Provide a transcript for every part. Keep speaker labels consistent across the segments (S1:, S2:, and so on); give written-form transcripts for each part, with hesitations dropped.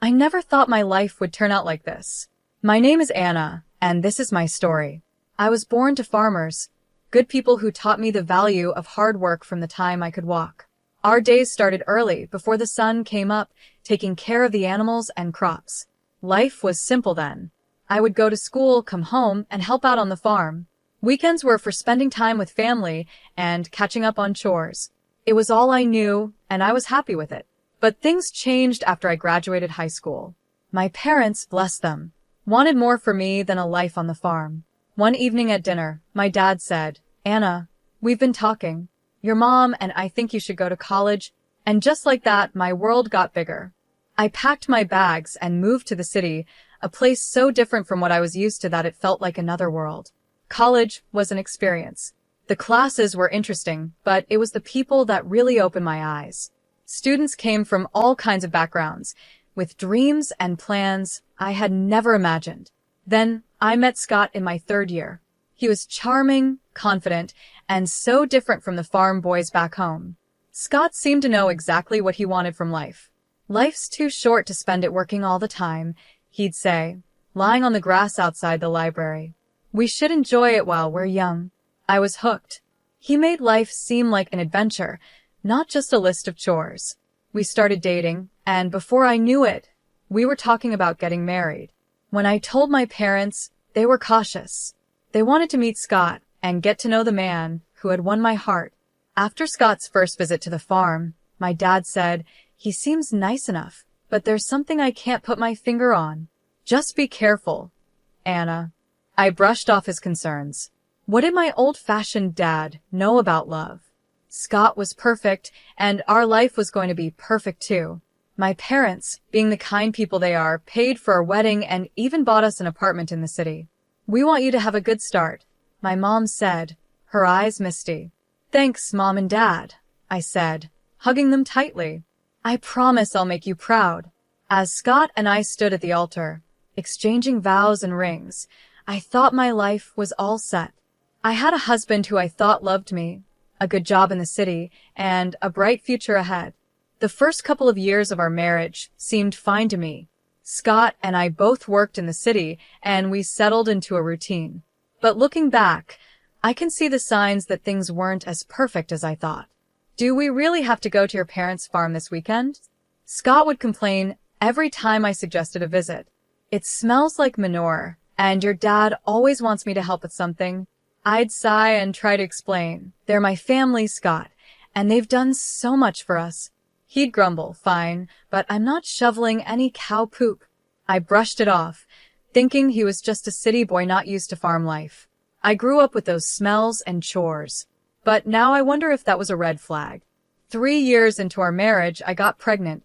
S1: I never thought my life would turn out like this. My name is Anna, and this is my story. I was born to farmers, good people who taught me the value of hard work from the time I could walk. Our days started early, before the sun came up, taking care of the animals and crops. Life was simple then. I would go to school, come home, and help out on the farm. Weekends were for spending time with family and catching up on chores. It was all I knew, and I was happy with it. But things changed after I graduated high school. My parents, bless them, wanted more for me than a life on the farm. One evening at dinner, my dad said, "Anna, we've been talking. Your mom and I think you should go to college." And just like that, my world got bigger. I packed my bags and moved to the city, a place so different from what I was used to that it felt like another world. College was an experience. The classes were interesting, but it was the people that really opened my eyes. Students came from all kinds of backgrounds, with dreams and plans I had never imagined. Then I met Scott in my third year. He was charming, confident, and so different from the farm boys back home. Scott seemed to know exactly what he wanted from life. "Life's too short to spend it working all the time," he'd say, lying on the grass outside the library. "We should enjoy it while we're young." I was hooked. He made life seem like an adventure, not just a list of chores. We started dating, and before I knew it, we were talking about getting married. When I told my parents, they were cautious. They wanted to meet Scott and get to know the man who had won my heart. After Scott's first visit to the farm, my dad said, "He seems nice enough, but there's something I can't put my finger on. Just be careful, Anna." I brushed off his concerns. What did my old-fashioned dad know about love? Scott was perfect, and our life was going to be perfect too. My parents, being the kind people they are, paid for our wedding and even bought us an apartment in the city. "We want you to have a good start," my mom said, her eyes misty. "Thanks, Mom and Dad," I said, hugging them tightly. "I promise I'll make you proud." As Scott and I stood at the altar, exchanging vows and rings, I thought my life was all set. I had a husband who I thought loved me, a good job in the city, and a bright future ahead. The first couple of years of our marriage seemed fine to me. Scott and I both worked in the city, and we settled into a routine. But looking back, I can see the signs that things weren't as perfect as I thought. "Do we really have to go to your parents' farm this weekend?" Scott would complain every time I suggested a visit. "It smells like manure, and your dad always wants me to help with something." I'd sigh and try to explain. "They're my family, Scott, and they've done so much for us." He'd grumble, "Fine, but I'm not shoveling any cow poop." I brushed it off, thinking he was just a city boy not used to farm life. I grew up with those smells and chores. But now I wonder if that was a red flag. 3 years into our marriage, I got pregnant.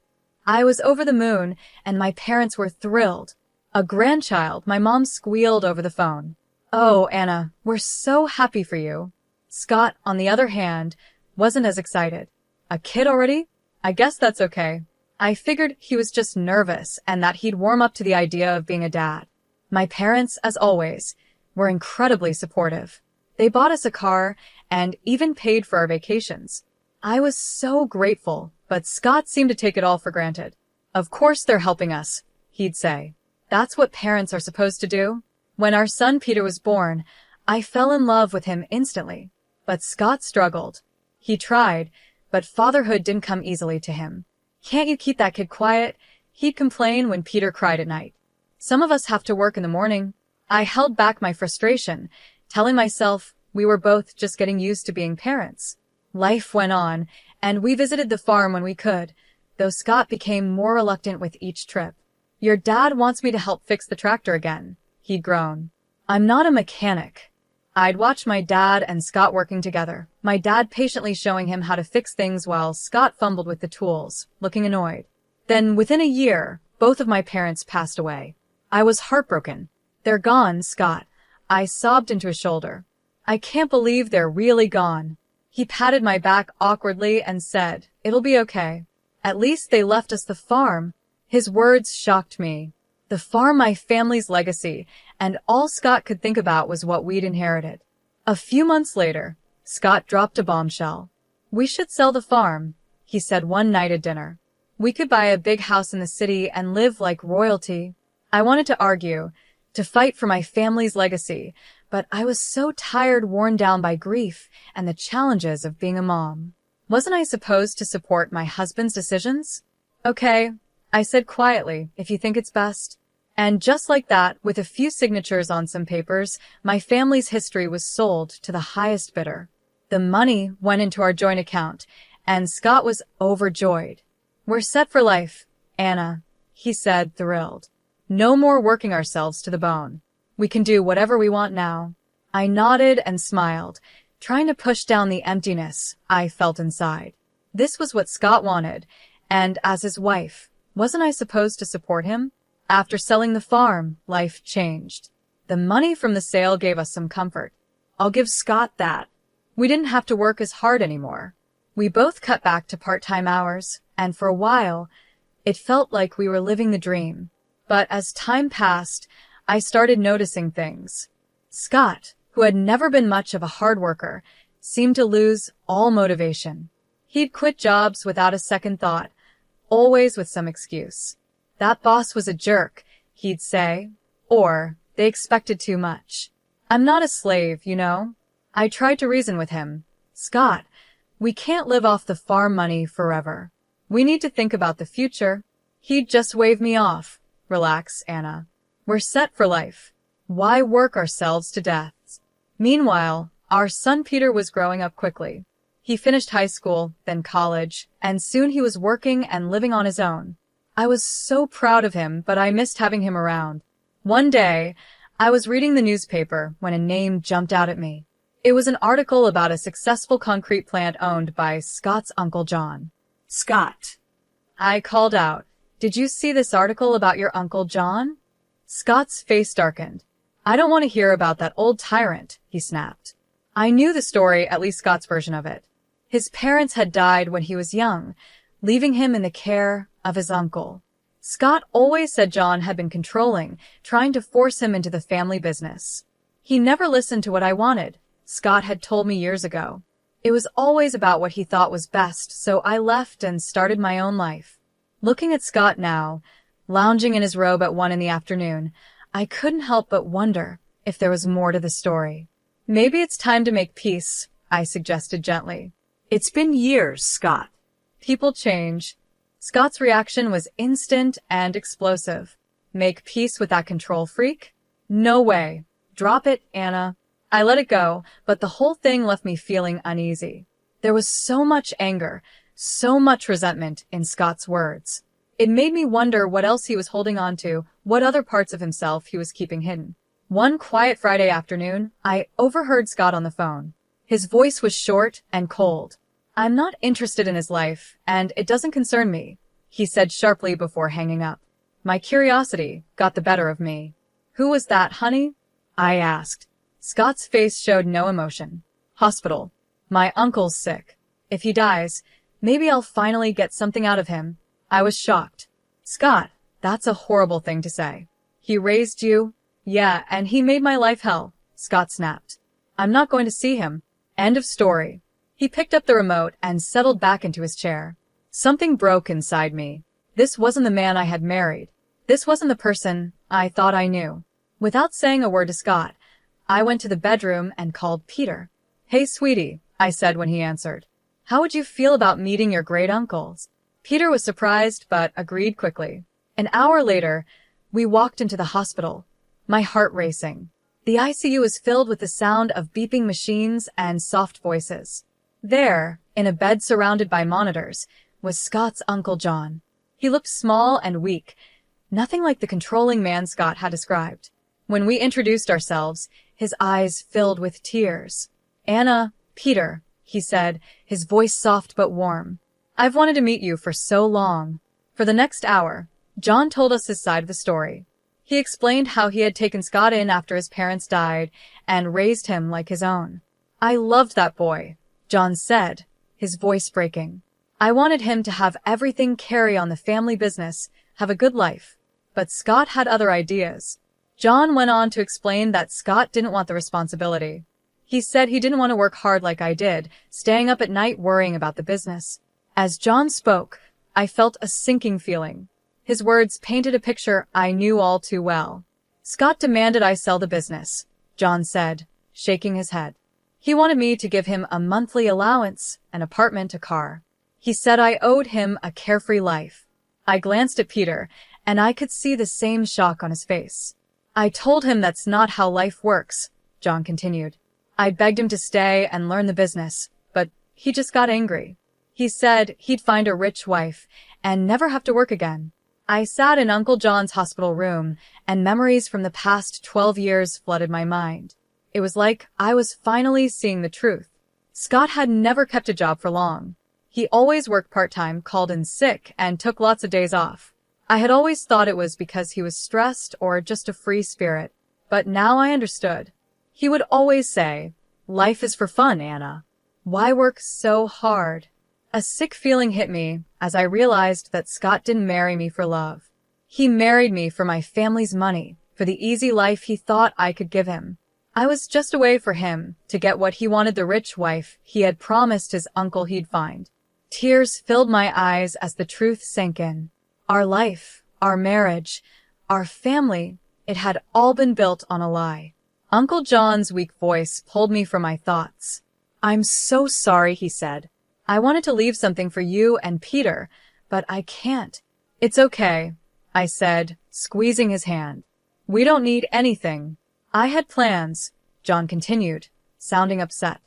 S1: I was over the moon, and my parents were thrilled. "A grandchild," my mom squealed over the phone. "Oh, Anna, we're so happy for you." Scott, on the other hand, wasn't as excited. "A kid already? I guess that's okay." I figured he was just nervous and that he'd warm up to the idea of being a dad. My parents, as always, were incredibly supportive. They bought us a car and even paid for our vacations. I was so grateful, but Scott seemed to take it all for granted. "Of course they're helping us," he'd say. "That's what parents are supposed to do." When our son Peter was born, I fell in love with him instantly. But Scott struggled. He tried, but fatherhood didn't come easily to him. "Can't you keep that kid quiet?" he'd complain when Peter cried at night. "Some of us have to work in the morning." I held back my frustration, telling myself we were both just getting used to being parents. Life went on, and we visited the farm when we could, though Scott became more reluctant with each trip. "Your dad wants me to help fix the tractor again," he'd groan. "I'm not a mechanic." I'd watch my dad and Scott working together, my dad patiently showing him how to fix things while Scott fumbled with the tools, looking annoyed. Then, within a year, both of my parents passed away. I was heartbroken. "They're gone, Scott." I sobbed into his shoulder. "I can't believe they're really gone." He patted my back awkwardly and said, "It'll be okay. At least they left us the farm." His words shocked me. The farm, my family's legacy, and all Scott could think about was what we'd inherited. A few months later, Scott dropped a bombshell. "We should sell the farm," he said one night at dinner. We could buy a big house in the city and live like royalty. I wanted to argue, to fight for my family's legacy, but I was so tired, worn down by grief and the challenges of being a mom. Wasn't I supposed to support my husband's decisions? Okay, I said quietly, if you think it's best. And just like that, with a few signatures on some papers, my family's history was sold to the highest bidder. The money went into our joint account, and Scott was overjoyed. We're set for life, Anna, he said, thrilled. No more working ourselves to the bone. We can do whatever we want now. I nodded and smiled, trying to push down the emptiness I felt inside. This was what Scott wanted, and as his wife, wasn't I supposed to support him? After selling the farm, life changed. The money from the sale gave us some comfort. I'll give Scott that. We didn't have to work as hard anymore. We both cut back to part-time hours, and for a while, it felt like we were living the dream. But as time passed, I started noticing things. Scott, who had never been much of a hard worker, seemed to lose all motivation. He'd quit jobs without a second thought, always with some excuse. That boss was a jerk, he'd say, or they expected too much. I'm not a slave, you know. I tried to reason with him. Scott, we can't live off the farm money forever. We need to think about the future. He'd just wave me off. Relax, Anna. We're set for life. Why work ourselves to death? Meanwhile, our son Peter was growing up quickly. He finished high school, then college, and soon he was working and living on his own. I was so proud of him, but I missed having him around. One day, I was reading the newspaper when a name jumped out at me. It was an article about a successful concrete plant owned by Scott's Uncle John. Scott. I called out, "Did you see this article about your Uncle John?" Scott's face darkened. "I don't want to hear about that old tyrant," he snapped. I knew the story, at least Scott's version of it. His parents had died when he was young, leaving him in the care of his uncle. Scott always said John had been controlling, trying to force him into the family business. He never listened to what I wanted, Scott had told me years ago. It was always about what he thought was best, so I left and started my own life. Looking at Scott now, lounging in his robe at 1 p.m, I couldn't help but wonder if there was more to the story. Maybe it's time to make peace, I suggested gently. It's been years, Scott. People change. Scott's reaction was instant and explosive. Make peace with that control freak? No way. Drop it, Anna. I let it go, but the whole thing left me feeling uneasy. There was so much anger, so much resentment in Scott's words. It made me wonder what else he was holding on to, what other parts of himself he was keeping hidden. One quiet Friday afternoon, I overheard Scott on the phone. His voice was short and cold. "I'm not interested in his life, and it doesn't concern me," he said sharply before hanging up. My curiosity got the better of me. "Who was that, honey?" I asked. Scott's face showed no emotion. "Hospital. My uncle's sick. If he dies, maybe I'll finally get something out of him." I was shocked. "Scott, that's a horrible thing to say." "He raised you?" "Yeah, and he made my life hell," Scott snapped. "I'm not going to see him. End of story." He picked up the remote and settled back into his chair. Something broke inside me. This wasn't the man I had married. This wasn't the person I thought I knew. Without saying a word to Scott, I went to the bedroom and called Peter. "Hey, sweetie," I said when he answered. "How would you feel about meeting your great uncles?" Peter was surprised but agreed quickly. An hour later, we walked into the hospital, my heart racing. The ICU was filled with the sound of beeping machines and soft voices. There, in a bed surrounded by monitors, was Scott's Uncle John. He looked small and weak, nothing like the controlling man Scott had described. When we introduced ourselves, his eyes filled with tears. "Anna, Peter," he said, his voice soft but warm. "I've wanted to meet you for so long." For the next hour, John told us his side of the story. He explained how he had taken Scott in after his parents died and raised him like his own. "I loved that boy," John said, his voice breaking. "I wanted him to have everything, carry on the family business, have a good life. But Scott had other ideas." John went on to explain that Scott didn't want the responsibility. He said he didn't want to work hard like I did, staying up at night worrying about the business. As John spoke, I felt a sinking feeling. His words painted a picture I knew all too well. Scott demanded I sell the business, John said, shaking his head. He wanted me to give him a monthly allowance, an apartment, a car. He said I owed him a carefree life. I glanced at Peter, and I could see the same shock on his face. I told him that's not how life works, John continued. I begged him to stay and learn the business, but he just got angry. He said he'd find a rich wife and never have to work again. I sat in Uncle John's hospital room, and memories from the past 12 years flooded my mind. It was like I was finally seeing the truth. Scott had never kept a job for long. He always worked part-time, called in sick, and took lots of days off. I had always thought it was because he was stressed or just a free spirit, but now I understood. He would always say, "Life is for fun, Anna. Why work so hard?" A sick feeling hit me as I realized that Scott didn't marry me for love. He married me for my family's money, for the easy life he thought I could give him. I was just a way for him to get what he wanted, the rich wife he had promised his uncle he'd find. Tears filled my eyes as the truth sank in. Our life, our marriage, our family, it had all been built on a lie. Uncle John's weak voice pulled me from my thoughts. "I'm so sorry," he said. "I wanted to leave something for you and Peter, but I can't." "It's okay," I said, squeezing his hand. "We don't need anything." "I had plans," John continued, sounding upset.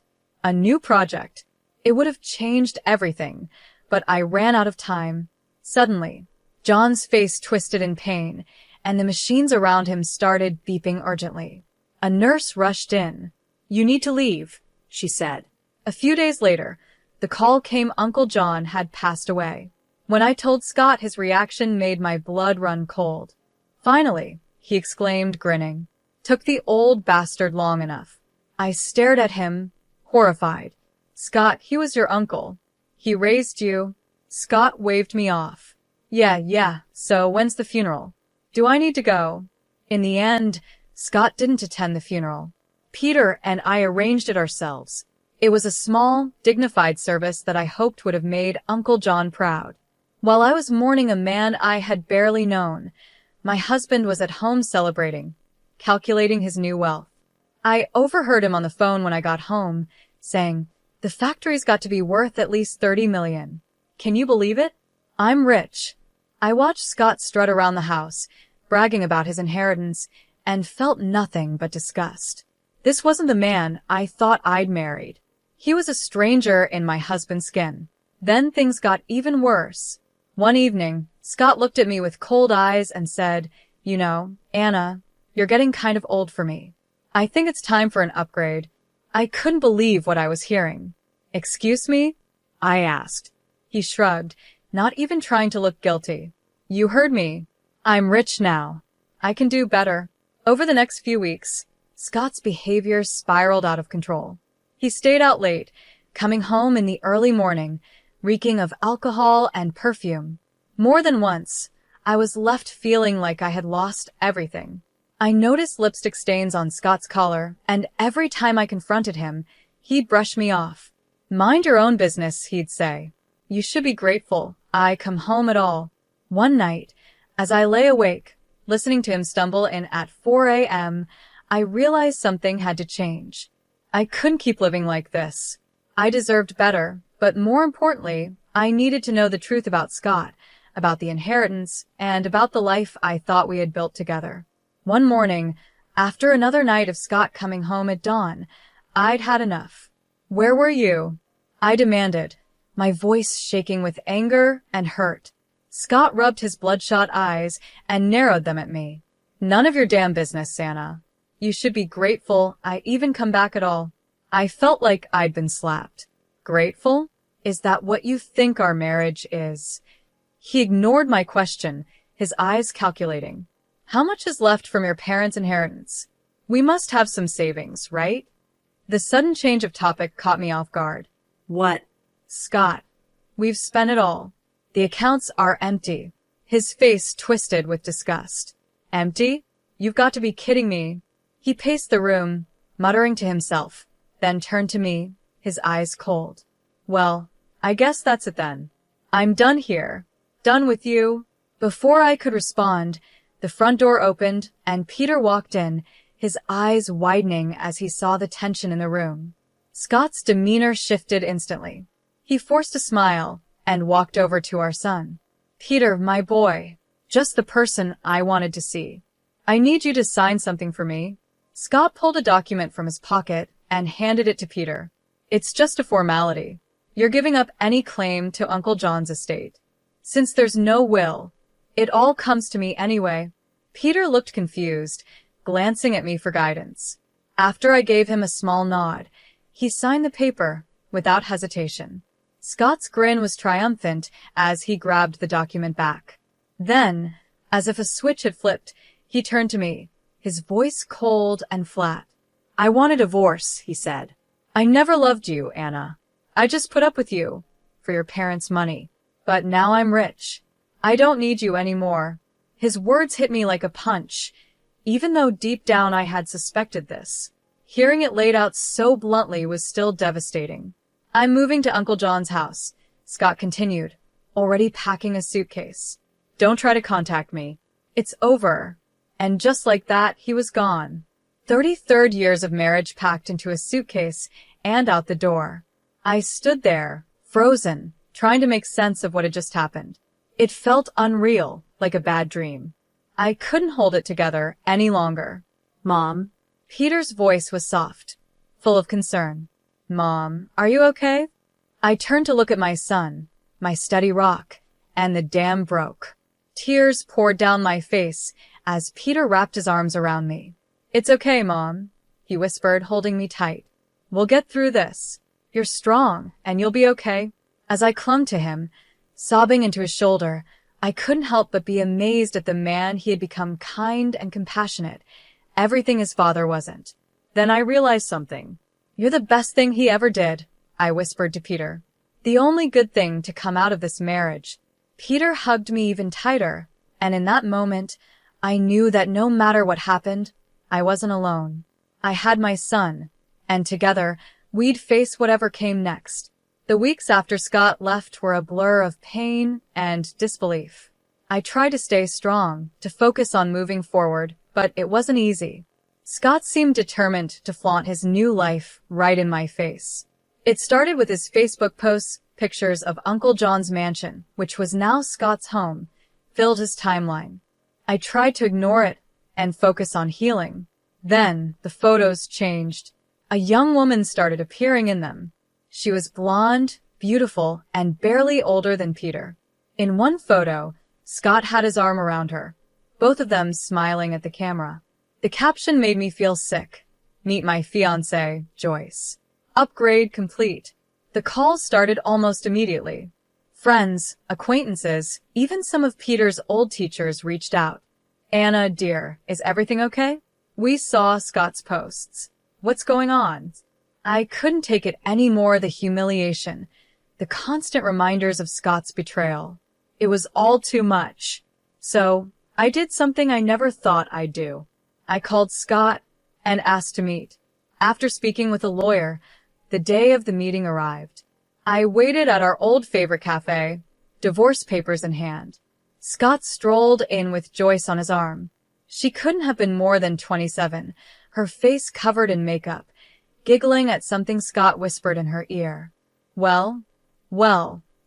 S1: "A new project. It would have changed everything, but I ran out of time." Suddenly, John's face twisted in pain, and the machines around him started beeping urgently. A nurse rushed in. "You need to leave," she said. A few days later, the call came. Uncle John had passed away. When I told Scott, his reaction made my blood run cold. "Finally," he exclaimed, grinning. "Took the old bastard long enough." I stared at him, horrified. "Scott, he was your uncle. He raised you." Scott waved me off. Yeah, so when's the funeral? Do I need to go?" In the end, Scott didn't attend the funeral. Peter and I arranged it ourselves. It was a small, dignified service that I hoped would have made Uncle John proud. While I was mourning a man I had barely known, my husband was at home celebrating, calculating his new wealth. I overheard him on the phone when I got home, saying, "The factory's got to be worth at least $30 million. Can you believe it? I'm rich." I watched Scott strut around the house, bragging about his inheritance, and felt nothing but disgust. This wasn't the man I thought I'd married. He was a stranger in my husband's skin. Then things got even worse. One evening, Scott looked at me with cold eyes and said, "You know, Anna, you're getting kind of old for me. I think it's time for an upgrade." I couldn't believe what I was hearing. "Excuse me?" I asked. He shrugged, not even trying to look guilty. "You heard me. I'm rich now. I can do better." Over the next few weeks, Scott's behavior spiraled out of control. He stayed out late, coming home in the early morning, reeking of alcohol and perfume. More than once, I was left feeling like I had lost everything. I noticed lipstick stains on Scott's collar, and every time I confronted him, he'd brush me off. "Mind your own business," he'd say. "You should be grateful I come home at all." One night, as I lay awake, listening to him stumble in at 4 a.m., I realized something had to change. I couldn't keep living like this. I deserved better, but more importantly, I needed to know the truth about Scott, about the inheritance, and about the life I thought we had built together. One morning, after another night of Scott coming home at dawn, I'd had enough. "Where were you?" I demanded, my voice shaking with anger and hurt. Scott rubbed his bloodshot eyes and narrowed them at me. "None of your damn business, Anna. You should be grateful I even come back at all." I felt like I'd been slapped. "Grateful? Is that what you think our marriage is?" He ignored my question, his eyes calculating. "How much is left from your parents' inheritance? We must have some savings, right?" The sudden change of topic caught me off guard. "What?" "Scott, we've spent it all. The accounts are empty." His face twisted with disgust. "Empty? You've got to be kidding me." He paced the room, muttering to himself, then turned to me, his eyes cold. "Well, I guess that's it then. I'm done here. Done with you. Before I could respond, the front door opened and Peter walked in, his eyes widening as he saw the tension in the room. Scott's demeanor shifted instantly. He forced a smile and walked over to our son. Peter, my boy, just the person I wanted to see. I need you to sign something for me. Scott pulled a document from his pocket and handed it to Peter. It's just a formality. You're giving up any claim to Uncle John's estate. Since there's no will, it all comes to me anyway. Peter looked confused, glancing at me for guidance. After I gave him a small nod, he signed the paper without hesitation. Scott's grin was triumphant as he grabbed the document back. Then, as if a switch had flipped, he turned to me, his voice cold and flat. I want a divorce, he said. I never loved you, Anna. I just put up with you for your parents' money. But now I'm rich. I don't need you anymore. His words hit me like a punch, even though deep down I had suspected this. Hearing it laid out so bluntly was still devastating. I'm moving to Uncle John's house, Scott continued, already packing a suitcase. Don't try to contact me. It's over. And just like that, he was gone. 33rd years of marriage packed into a suitcase and out the door. I stood there, frozen, trying to make sense of what had just happened. It felt unreal, like a bad dream. I couldn't hold it together any longer. Mom? Peter's voice was soft, full of concern. Mom, are you okay? I turned to look at my son, my steady rock, and the dam broke. Tears poured down my face as Peter wrapped his arms around me. It's okay, Mom, he whispered, holding me tight. We'll get through this. You're strong, and you'll be okay. As I clung to him, sobbing into his shoulder, I couldn't help but be amazed at the man he had become, kind and compassionate, everything his father wasn't. Then I realized something. You're the best thing he ever did, I whispered to Peter. The only good thing to come out of this marriage. Peter hugged me even tighter, and in that moment, I knew that no matter what happened, I wasn't alone. I had my son, and together, we'd face whatever came next. The weeks after Scott left were a blur of pain and disbelief. I tried to stay strong, to focus on moving forward, but it wasn't easy. Scott seemed determined to flaunt his new life right in my face. It started with his Facebook posts, pictures of Uncle John's mansion, which was now Scott's home, filled his timeline. I tried to ignore it and focus on healing. Then, the photos changed. A young woman started appearing in them. She was blonde, beautiful, and barely older than Peter. In one photo, Scott had his arm around her, both of them smiling at the camera. The caption made me feel sick. Meet my fiancée, Joyce. Upgrade complete. The calls started almost immediately. Friends, acquaintances, even some of Peter's old teachers reached out. Anna, dear, is everything okay? We saw Scott's posts. What's going on? I couldn't take it anymore, the humiliation, the constant reminders of Scott's betrayal. It was all too much. So, I did something I never thought I'd do. I called Scott and asked to meet. After speaking with a lawyer, the day of the meeting arrived. I waited at our old favorite cafe, divorce papers in hand. Scott strolled in with Joyce on his arm. She couldn't have been more than 27, her face covered in makeup, giggling at something Scott whispered in her ear. Well,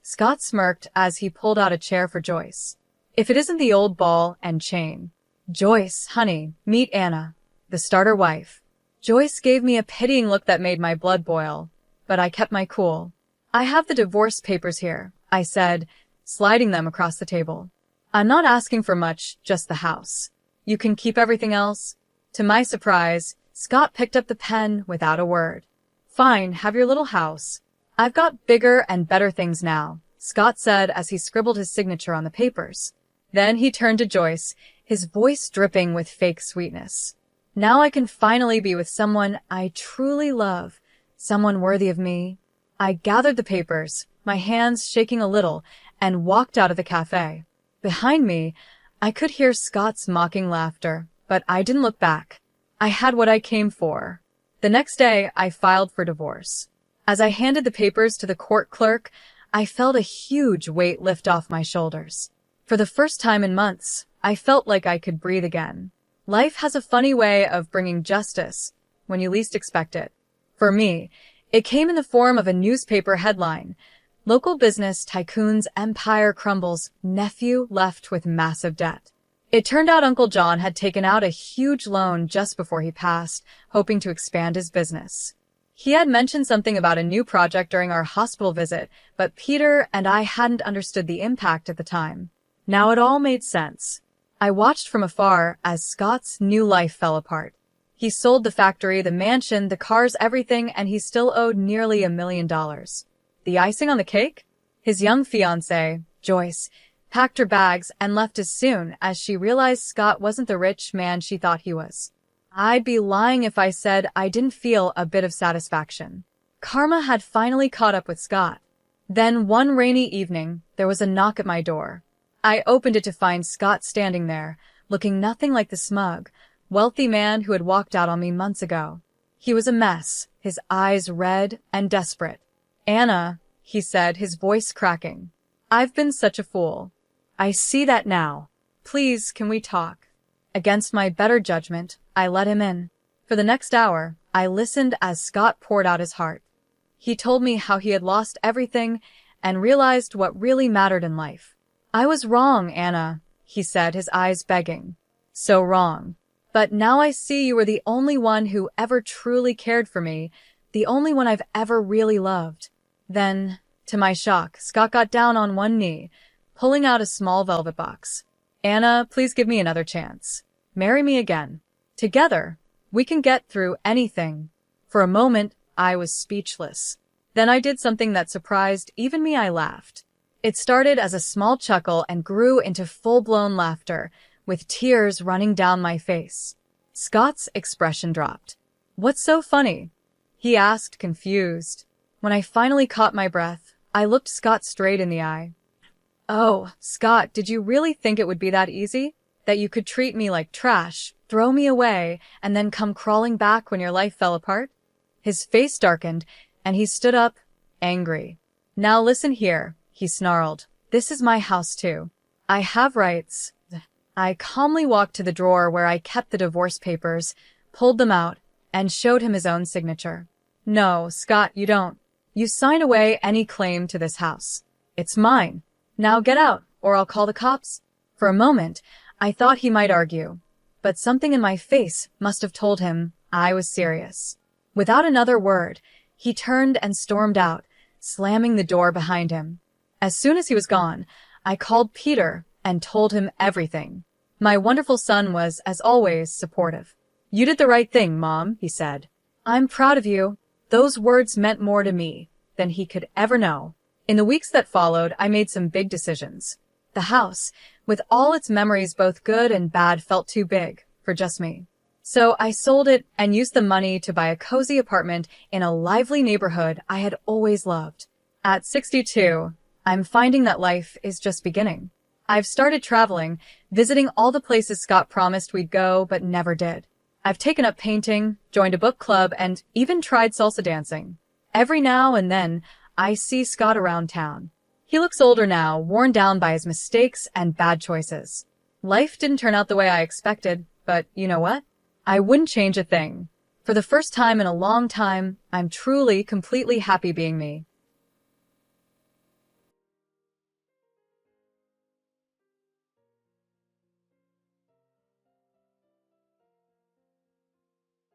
S1: Scott smirked as he pulled out a chair for Joyce. If it isn't the old ball and chain. Joyce, honey, meet Anna, the starter wife. Joyce gave me a pitying look that made my blood boil, but I kept my cool. I have the divorce papers here, I said, sliding them across the table. I'm not asking for much, just the house. You can keep everything else. To my surprise, Scott picked up the pen without a word. Fine, have your little house. I've got bigger and better things now, Scott said as he scribbled his signature on the papers. Then he turned to Joyce, his voice dripping with fake sweetness. Now I can finally be with someone I truly love, someone worthy of me. I gathered the papers, my hands shaking a little, and walked out of the cafe. Behind me, I could hear Scott's mocking laughter, but I didn't look back. I had what I came for. The next day, I filed for divorce. As I handed the papers to the court clerk, I felt a huge weight lift off my shoulders. For the first time in months, I felt like I could breathe again. Life has a funny way of bringing justice when you least expect it. For me, it came in the form of a newspaper headline. Local business tycoon's empire crumbles, nephew left with massive debt. It turned out Uncle John had taken out a huge loan just before he passed, hoping to expand his business. He had mentioned something about a new project during our hospital visit, but Peter and I hadn't understood the impact at the time. Now it all made sense. I watched from afar as Scott's new life fell apart. He sold the factory, the mansion, the cars, everything, and he still owed nearly $1 million. The icing on the cake? His young fiancée, Joyce, packed her bags and left as soon as she realized Scott wasn't the rich man she thought he was. I'd be lying if I said I didn't feel a bit of satisfaction. Karma had finally caught up with Scott. Then one rainy evening, there was a knock at my door. I opened it to find Scott standing there, looking nothing like the smug, wealthy man who had walked out on me months ago. He was a mess, his eyes red and desperate. "Anna," he said, his voice cracking. "I've been such a fool. I see that now. Please, can we talk?" Against my better judgment, I let him in. For the next hour, I listened as Scott poured out his heart. He told me how he had lost everything and realized what really mattered in life. "I was wrong, Anna," he said, his eyes begging. "So wrong. But now I see you were the only one who ever truly cared for me, the only one I've ever really loved." Then, to my shock, Scott got down on one knee, pulling out a small velvet box. "Anna, please give me another chance. Marry me again. Together, we can get through anything." For a moment, I was speechless. Then I did something that surprised even me. I laughed. It started as a small chuckle and grew into full-blown laughter, with tears running down my face. Scott's expression dropped. "What's so funny?" he asked, confused. When I finally caught my breath, I looked Scott straight in the eye. "Oh, Scott, did you really think it would be that easy? That you could treat me like trash, throw me away, and then come crawling back when your life fell apart?" His face darkened, and he stood up, angry. "Now listen here," he snarled. "This is my house too. I have rights." I calmly walked to the drawer where I kept the divorce papers, pulled them out, and showed him his own signature. "No, Scott, you don't. You sign away any claim to this house. It's mine. Now get out, or I'll call the cops." For a moment, I thought he might argue, but something in my face must have told him I was serious. Without another word, he turned and stormed out, slamming the door behind him. As soon as he was gone, I called Peter and told him everything. My wonderful son was, as always, supportive. "You did the right thing, Mom," he said. "I'm proud of you." Those words meant more to me than he could ever know. In the weeks that followed, I made some big decisions. The house, with all its memories both good and bad, felt too big for just me. So I sold it and used the money to buy a cozy apartment in a lively neighborhood I had always loved. At 62, I'm finding that life is just beginning. I've started traveling, visiting all the places Scott promised we'd go but never did. I've taken up painting, joined a book club, and even tried salsa dancing. Every now and then, I see Scott around town. He looks older now, worn down by his mistakes and bad choices. Life didn't turn out the way I expected, but you know what? I wouldn't change a thing. For the first time in a long time, I'm truly, completely happy being me.